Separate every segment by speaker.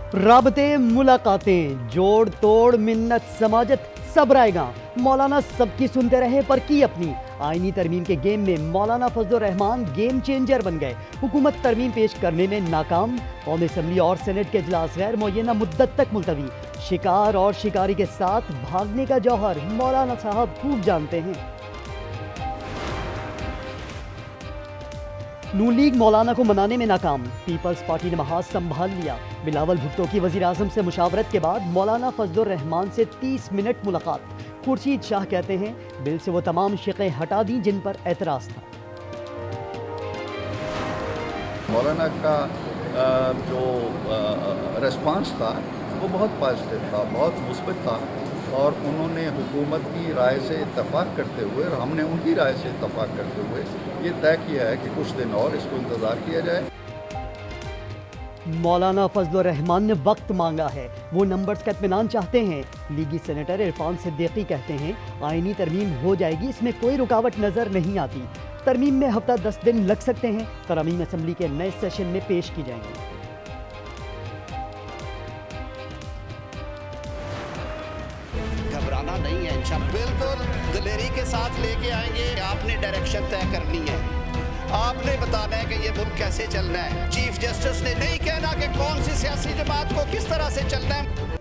Speaker 1: राबते मुलाकातें जोड़ तोड़ मिन्नत समाजत सब रायगा मौलाना सबकी सुनते रहे पर की अपनी। आईनी तरमीम के गेम में मौलाना फजलुर रहमान गेम चेंजर बन गए। हुकूमत तरमीम पेश करने में नाकाम। कौमी असम्बली और सेनेट के इजलास गैर मुअय्यना मुद्दत तक मुलतवी। शिकार और शिकारी के साथ भागने का जौहर मौलाना साहब खूब जानते हैं। नून लीग मौलाना को मनाने में नाकाम। पीपल्स पार्टी ने महाज संभाल लिया। बिलावल भुट्टो की वजीर आजम से मुशावरत के बाद मौलाना फजलुर रहमान से 30 मिनट मुलाकात। खुर्शीद शाह कहते हैं बिल से वो तमाम शिकें हटा दी जिन पर एतराज था।
Speaker 2: मौलाना का जो रिस्पांस था वो बहुत पॉजिटिव था, बहुत मुस्बत था और उन्होंने हुकूमत की राय से इत्तफाक करते हुए और हमने उनकी राय से इत्तफाक करते हुए ये तय किया है कि कुछ दिन और इसको इंतज़ार किया जाए।
Speaker 1: मौलाना फजलुर रहमान ने वक्त मांगा है, वो नंबर्स का इत्मीनान चाहते हैं। लीगी सेनेटर इरफान सिद्दीकी कहते हैं आईनी तरमीम हो जाएगी, इसमें कोई रुकावट नजर नहीं आती। तरमीम में हफ्ता 10 दिन लग सकते हैं। तरमीम असम्बली के नए सेशन में पेश की जाएंगी।
Speaker 3: घबराना नहीं है, इंशाअल्लाह बिल्कुल दिलेरी के साथ लेके आएंगे। आपने डायरेक्शन तय करनी है, आपने बताना है कि ये मुल्क कैसे चलना है। चीफ जस्टिस ने नहीं कहना कि कौन सी सियासी जमात को किस तरह से चलना है।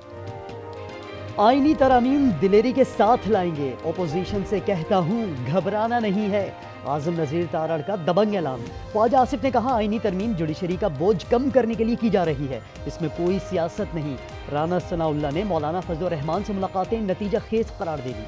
Speaker 1: आईनी तरामीम दिलेरी के साथ लाएंगे। ओपोजिशन से कहता हूँ घबराना नहीं है। आजम नजीर तारड़ का दबंग ऐलान। ख्वाजा आसिफ ने कहा आईनी तरमीम जुडिशरी का बोझ कम करने के लिए की जा रही है, इसमें कोई सियासत नहीं। राना सनाउल्लाह ने मौलाना फजलुर रहमान से मुलाकातें नतीजा खेज करार दे दी।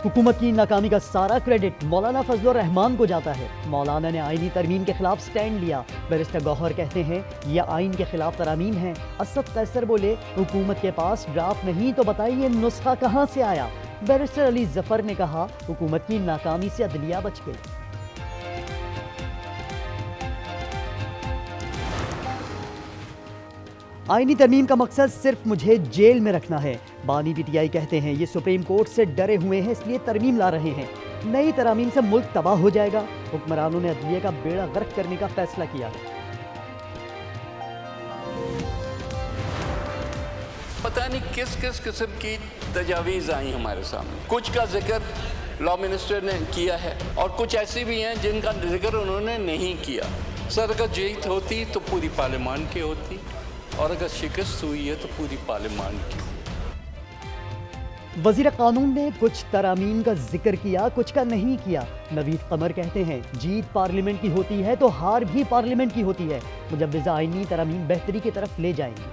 Speaker 1: हुकूमत की नाकामी का सारा क्रेडिट मौलाना फजलुर रहमान को जाता है। मौलाना ने आईनी तरमीम के खिलाफ स्टैंड लिया। बैरिस्टर गौहर कहते हैं यह आइन के खिलाफ तरामीम है। असद कैसर बोले हुकूमत के पास ड्राफ्ट नहीं तो बताइए नुस्खा कहां से आया। बैरिस्टर अली जफर ने कहा हुकूमत की नाकामी से अदलिया बच गई। आईनी तरमीम का मकसद सिर्फ मुझे जेल में रखना है। बानी पीटीआई कहते हैं ये सुप्रीम कोर्ट से डरे हुए हैं इसलिए तरमीम ला रहे हैं। नई तरमीम से मुल्क तबाह हो जाएगा। हुक्मरानों ने अदलिया का बेड़ा गर्क करने का फैसला किया है।
Speaker 4: पता नहीं किस किस किस्म की तजावीज़ आई हमारे सामने। कुछ का जिक्र लॉ मिनिस्टर ने किया है और कुछ ऐसी भी हैं जिनका जिक्र उन्होंने नहीं किया। सर अगर जीत होती तो पूरी पार्लियामान की होती और अगर शिकस्त हुई है तो पूरी पार्लियामान की।
Speaker 1: वजीर कानून ने कुछ तरामीम का जिक्र किया, कुछ का नहीं किया। नवीद कमर कहते हैं जीत पार्लियामेंट की होती है तो हार भी पार्लियामेंट की होती है। मुजव्विज़ा आईनी तरामीम बेहतरी की तरफ ले जाएंगे।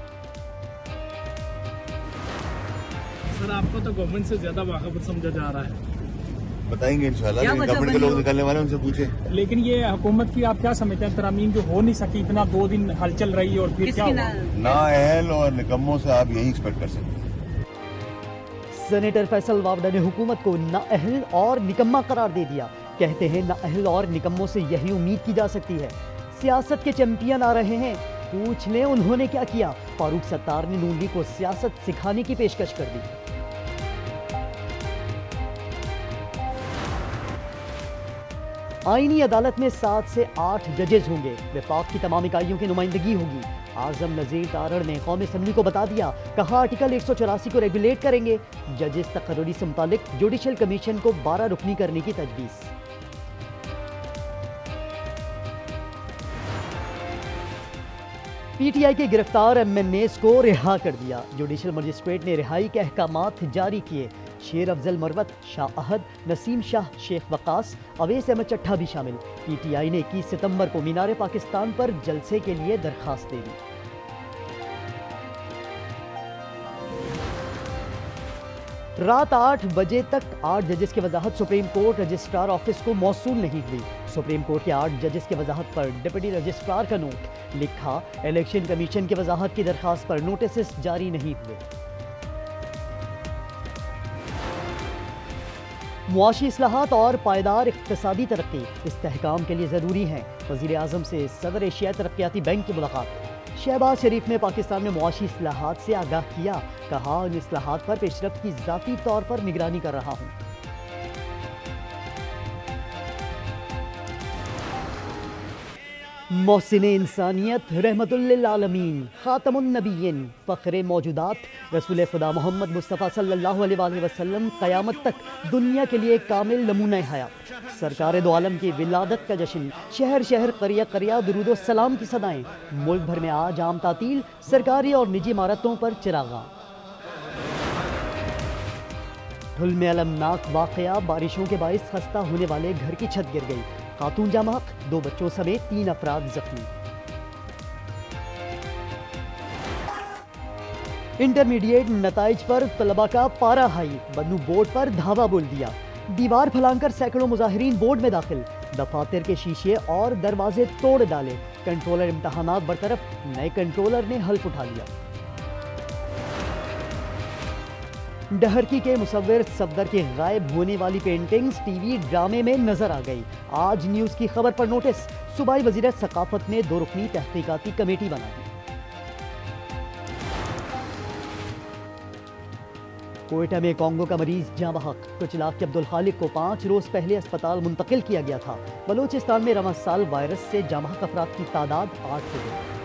Speaker 5: सर आपको तो गवर्नमेंट से ज्यादा वाकफ समझा जा रहा है,
Speaker 6: बताएंगे इंशाल्लाह। गवर्नमेंट के लोग निकलने वाले उनसे पूछे।
Speaker 5: लेकिन ये हुकूमत की आप क्या समझते हैं तरामीम जो हो नहीं सकी, इतना 2 दिन हलचल रही और फिर क्या हुआ?
Speaker 6: ना अहल और निकम्मों से आप यही एक्सपेक्ट कर सकते हैं।
Speaker 1: सेनेटर फैसल वावडा ने हुकूमत को नाअहल और निकम्मा करार दे दिया। कहते हैं नाअहल और निकम्मों से यही उम्मीद की जा सकती है। सियासत के चैंपियन आ रहे हैं, पूछ लें उन्होंने क्या किया। फारूक सत्तार ने नून लीग को सियासत सिखाने की पेशकश कर दी। आईनी अदालत में 7 से 8 जजेस होंगे। विफाक की तमाम इकाइयों की नुमाइंदगी होगी। आजम नजीर तारड़ ने कौमी असम्बली को बता दिया, कहा आर्टिकल 184 को रेगुलेट करेंगे। जजेस तकर्री से मुतालिक जुडिशल कमीशन को 12 रुकनी करने की तजवीज़। पीटीआई के गिरफ्तार एमएनएस को रिहा कर दिया। जुडिशल मजिस्ट्रेट ने रिहाई के अहकामात जारी किए। शेर अफजल मरवत, शाह अहद, नसीम शाह, शेख वकास, अवैस अहमद चट्ठा भी शामिल। पीटीआई ने 21 सितंबर को मीनार पाकिस्तान पर जलसे के लिए दरखास्त दे दी। रात 8 बजे तक 8 जजेस की वजाहत सुप्रीम कोर्ट रजिस्ट्रार ऑफिस को मौसूल नहीं हुई। सुप्रीम कोर्ट के 8 जजेस की वजाहत पर डिप्टी रजिस्ट्रार का नोट। लिखा इलेक्शन कमीशन की वजाहत की दरखास्त पर नोटिस जारी नहीं हुए। मुआशी इस्लाहात और पायदार इक़्तिसादी तरक्की इस्तेहकाम के लिए ज़रूरी हैं। वज़ीर आज़म से सदर एशियाई तरक्याती बैंक की मुलाकात। शहबाज शरीफ ने पाकिस्तान में मुआशी इस्लाहात से आगाह किया। कहा इन इस्लाहात पर पेशरफ्त की ज़ाती तौर पर निगरानी कर रहा हूँ। मोहसिने इंसानियत रहमतुल्लिल आलमीन खातमुन नबीय्यीन फ़ख्रे मौजूदात रसूल खुदा मोहम्मद मुस्तफ़ा सल्लल्लाहु अलैहि वसल्लम क़यामत तक दुनिया के लिए कामिल नमूना हयात। सरकार दो आलम की विलादत का जश्न, शहर शहर करिया करिया दुरूद व सलाम की सदाएं। मुल्क भर में आज आम तातील, सरकारी और निजी इमारतों पर चिरागा। ठुल में अलमनाक वाक़या, बारिशों के बाइस खस्ता होने वाले घर की छत गिर गई। खातून जाँ बहक, 2 बच्चों समेत 3 अफराद जख्मी। इंटरमीडिएट नताइज पर तलबा का पारा हाई, बन्नू बोर्ड पर धावा बोल दिया। दीवार फलांकर सैकड़ों मुजाहिरीन बोर्ड में दाखिल, दफातर के शीशे और दरवाजे तोड़ डाले। कंट्रोलर इम्तहानात बरतरफ, नए कंट्रोलर ने हल्फ उठा लिया। डहरकी के मुसव्विर सफदर के गायब होने वाली पेंटिंग्स टीवी ड्रामे में नजर आ गई। आज न्यूज की खबर पर नोटिस, सूबाई वज़ीर सकाफत ने 2 रुकनी तहकीकाती कमेटी बना दी। कोयटा में कांगो का मरीज जाँ बहक, कुछ लाख के अब्दुल खालिक को 5 रोज पहले अस्पताल मुंतकिल किया गया था। बलूचिस्तान में रवां साल वायरस से जाँ बहक अफराद की तादाद 8 हो गई।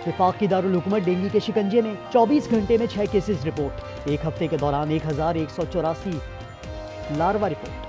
Speaker 1: विफाक की दारुल हुकूमत डेंगू के शिकंजे में, 24 घंटे में 6 केसेस रिपोर्ट। एक हफ्ते के दौरान 1184 लार्वा रिपोर्ट।